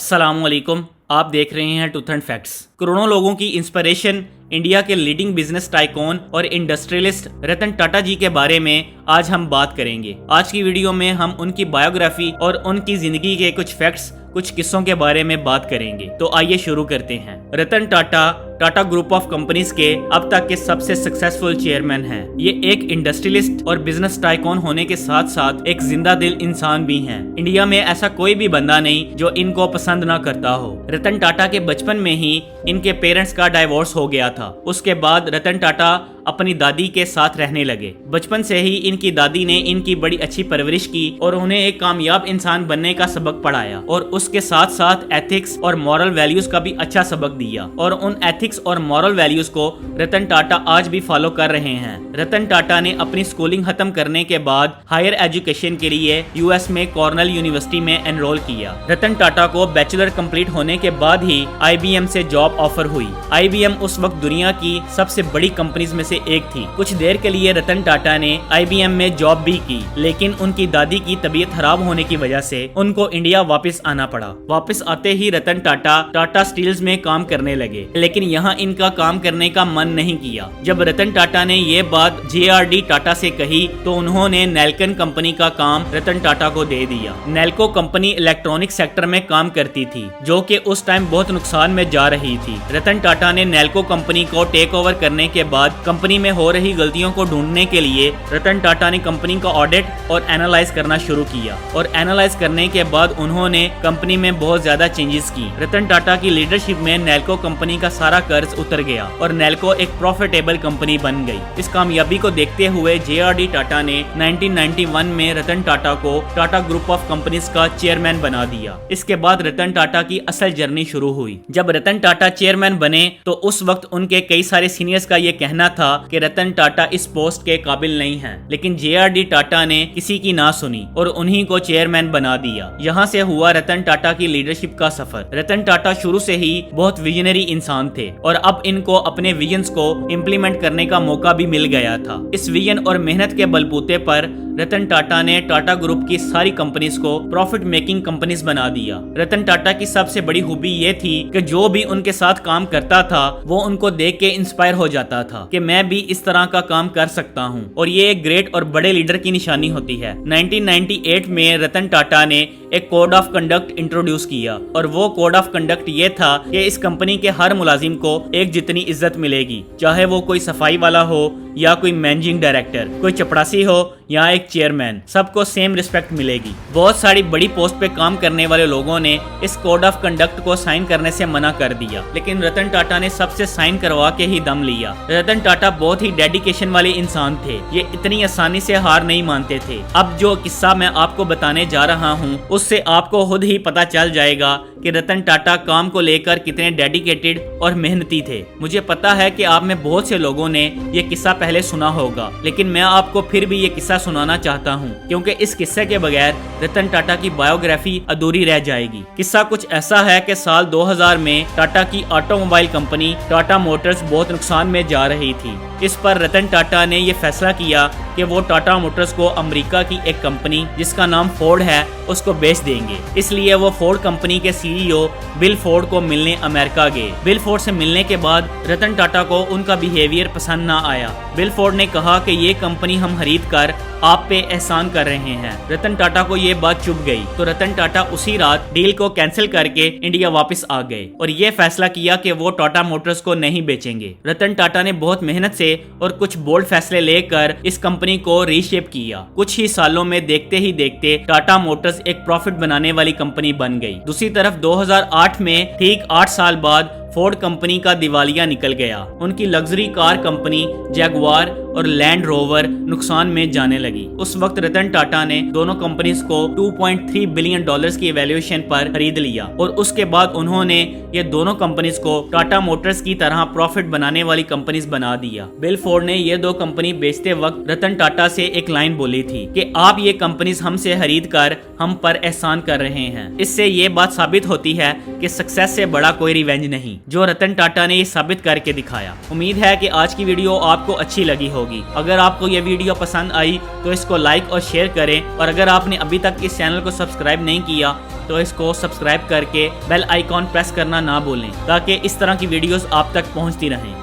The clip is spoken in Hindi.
अस्सलामुअलैकुम। आप देख रहे हैं ट्रूथ एंड फैक्ट्स। करोड़ों लोगों की इंस्पिरेशन इंडिया के लीडिंग बिजनेस टाइकॉन और इंडस्ट्रियलिस्ट रतन टाटा जी के बारे में आज हम बात करेंगे। आज की वीडियो में हम उनकी बायोग्राफी और उनकी जिंदगी के कुछ फैक्ट्स, कुछ किस्सों के बारे में बात करेंगे। तो आइए शुरू करते हैं। Ratan Tata Tata group of companies के अब तक के सबसे सक्सेसफुल चेयरमैन हैं। ये एक इंडस्ट्रियलिस्ट और बिजनेस टाइकॉन होने के साथ साथ एक जिंदा दिल इंसान भी हैं। इंडिया में ऐसा कोई भी बंदा नहीं जो इनको पसंद ना करता हो। रतन टाटा के बचपन में ही इनके पेरेंट्स का डाइवोर्स हो गया था। उसके बाद रतन टाटा अपनी दादी के साथ रहने लगे। बचपन से ही इनकी दादी ने इनकी बड़ी अच्छी परवरिश की और उन्हें एक कामयाब इंसान बनने का सबक पढ़ाया और उसके साथ साथ एथिक्स और मॉरल वैल्यूज का भी अच्छा सबक दिया। और उन एथिक्स और मॉरल वैल्यूज को रतन टाटा आज भी फॉलो कर रहे हैं। रतन टाटा ने अपनी स्कूलिंग खत्म करने के बाद हायर एजुकेशन के लिए यूएस में कॉर्नेल यूनिवर्सिटी में एनरोल किया। रतन टाटा को बैचलर कंप्लीट होने के बाद ही IBM से जॉब ऑफर हुई। IBM उस वक्त दुनिया की सबसे बड़ी कंपनीज में से एक थी। कुछ देर के लिए रतन टाटा ने IBM में जॉब भी की, लेकिन उनकी दादी की तबीयत खराब होने की वजह से उनको इंडिया वापस आना पड़ा। वापस आते ही रतन टाटा टाटा स्टील्स में काम करने लगे, लेकिन यहाँ इनका काम करने का मन नहीं किया। जब रतन टाटा ने ये बात JRD टाटा से कही तो उन्होंने नेल्कन कंपनी का काम रतन टाटा को दे दिया। नेल्को कंपनी इलेक्ट्रॉनिक सेक्टर में काम करती थी, जो कि उस टाइम बहुत नुकसान में जा रही थी। रतन टाटा ने नेल्को कंपनी को टेक ओवर करने के बाद कंपनी में हो रही गलतियों को ढूंढने के लिए रतन टाटा ने कंपनी का ऑडिट और एनालाइज करना शुरू किया। और एनालाइज करने के बाद उन्होंने कंपनी में बहुत ज्यादा चेंजेस की। रतन टाटा की लीडरशिप में नेल्को कंपनी का सारा कर्ज उतर गया और नेल्को एक प्रॉफिटेबल कंपनी बन गई। इस कामयाबी को देखते हुए JRD टाटा ने 1991 में रतन टाटा को टाटा ग्रुप ऑफ कंपनीज का चेयरमैन बना दिया। इसके बाद रतन टाटा की असल जर्नी शुरू हुई। जब रतन टाटा चेयरमैन बने तो उस वक्त उनके कई सारे सीनियर्स का ये कहना था कि रतन टाटा इस पोस्ट के काबिल नहीं हैं, लेकिन JRD टाटा ने किसी की ना सुनी और उन्हीं को चेयरमैन बना दिया। यहाँ से हुआ रतन टाटा की लीडरशिप का सफर। रतन टाटा शुरू से ही बहुत विजनरी इंसान थे और अब इनको अपने विजन्स को इम्प्लीमेंट करने का मौका भी मिल गया था। इस विजन और मेहनत के बलबूते पर रतन टाटा ने टाटा ग्रुप की सारी कंपनीज को प्रॉफिट मेकिंग कंपनीज बना दिया। रतन टाटा की सबसे बड़ी खूबी ये थी कि जो भी उनके साथ काम करता था वो उनको देख के इंस्पायर हो जाता था कि मैं भी इस तरह का काम कर सकता हूँ, और ये एक ग्रेट और बड़े लीडर की निशानी होती है। 1998 में रतन टाटा ने एक कोड ऑफ कंडक्ट इंट्रोड्यूस किया और वो कोड ऑफ कंडक्ट ये था कि इस कंपनी के हर मुलाजिम को एक जितनी इज्जत मिलेगी, चाहे वो कोई सफाई वाला हो या कोई मैनेजिंग डायरेक्टर, कोई चपरासी हो या एक चेयरमैन, सबको सेम रिस्पेक्ट मिलेगी। बहुत सारी बड़ी पोस्ट पे काम करने वाले लोगों ने इस कोड ऑफ कंडक्ट को साइन करने से मना कर दिया, लेकिन रतन टाटा ने सबसे साइन करवा के ही दम लिया। रतन टाटा बहुत ही डेडिकेशन वाले इंसान थे। ये इतनी आसानी से हार नहीं मानते थे। अब जो किस्सा मैं आपको बताने जा रहा हूँ उससे आपको खुद ही पता चल जाएगा कि रतन टाटा काम को लेकर कितने डेडिकेटेड और मेहनती थे। मुझे पता है कि आप में बहुत से लोगों ने ये किस्सा पहले सुना होगा, लेकिन मैं आपको फिर भी ये किस्सा सुनाना चाहता हूँ क्योंकि इस किस्से के बगैर रतन टाटा की बायोग्राफी अधूरी रह जाएगी। किस्सा कुछ ऐसा है कि साल 2000 में टाटा की ऑटोमोबाइल कंपनी टाटा मोटर्स बहुत नुकसान में जा रही थी। इस पर रतन टाटा ने यह फैसला किया कि वो टाटा मोटर्स को अमेरिका की एक कंपनी जिसका नाम फोर्ड है उसको बेच देंगे। इसलिए वो फोर्ड कंपनी के CEO बिल फोर्ड को मिलने अमेरिका गए। बिल फोर्ड से मिलने के बाद रतन टाटा को उनका बिहेवियर पसंद ना आया। बिल फोर्ड ने कहा कि ये कंपनी हम खरीद कर आप पे एहसान कर रहे हैं। रतन टाटा को ये बात चुभ गई तो रतन टाटा उसी रात डील को कैंसिल करके इंडिया वापस आ गए और ये फैसला किया कि वो टाटा मोटर्स को नहीं बेचेंगे। रतन टाटा ने बहुत मेहनत से और कुछ बोल्ड फैसले लेकर इस कंपनी को रीशेप किया। कुछ ही सालों में देखते ही देखते टाटा मोटर्स एक प्रॉफिट बनाने वाली कंपनी बन गई। दूसरी तरफ 2008 में ठीक 8 साल बाद फोर्ड कंपनी का दिवालिया निकल गया। उनकी लग्जरी कार कंपनी जैगुआर और लैंड रोवर नुकसान में जाने लगी। उस वक्त रतन टाटा ने दोनों कंपनीज को $2.3 बिलियन की वैल्यूएशन पर खरीद लिया और उसके बाद उन्होंने ये दोनों कंपनीज को टाटा मोटर्स की तरह प्रॉफिट बनाने वाली कंपनीज बना दिया। बिल फोर्ड ने ये दो कंपनी बेचते वक्त रतन टाटा से एक लाइन बोली थी कि आप ये कंपनीज हमसे खरीद कर हम पर एहसान कर रहे हैं। इससे ये बात साबित होती है कि सक्सेस से बड़ा कोई रिवेंज नहीं। जो रतन टाटा ने ये साबित करके दिखाया। उम्मीद है कि आज की वीडियो आपको अच्छी लगी होगी। अगर आपको ये वीडियो पसंद आई तो इसको लाइक और शेयर करें, और अगर आपने अभी तक इस चैनल को सब्सक्राइब नहीं किया तो इसको सब्सक्राइब करके बेल आइकॉन प्रेस करना ना भूलें, ताकि इस तरह की वीडियोस आप तक पहुंचती रहें।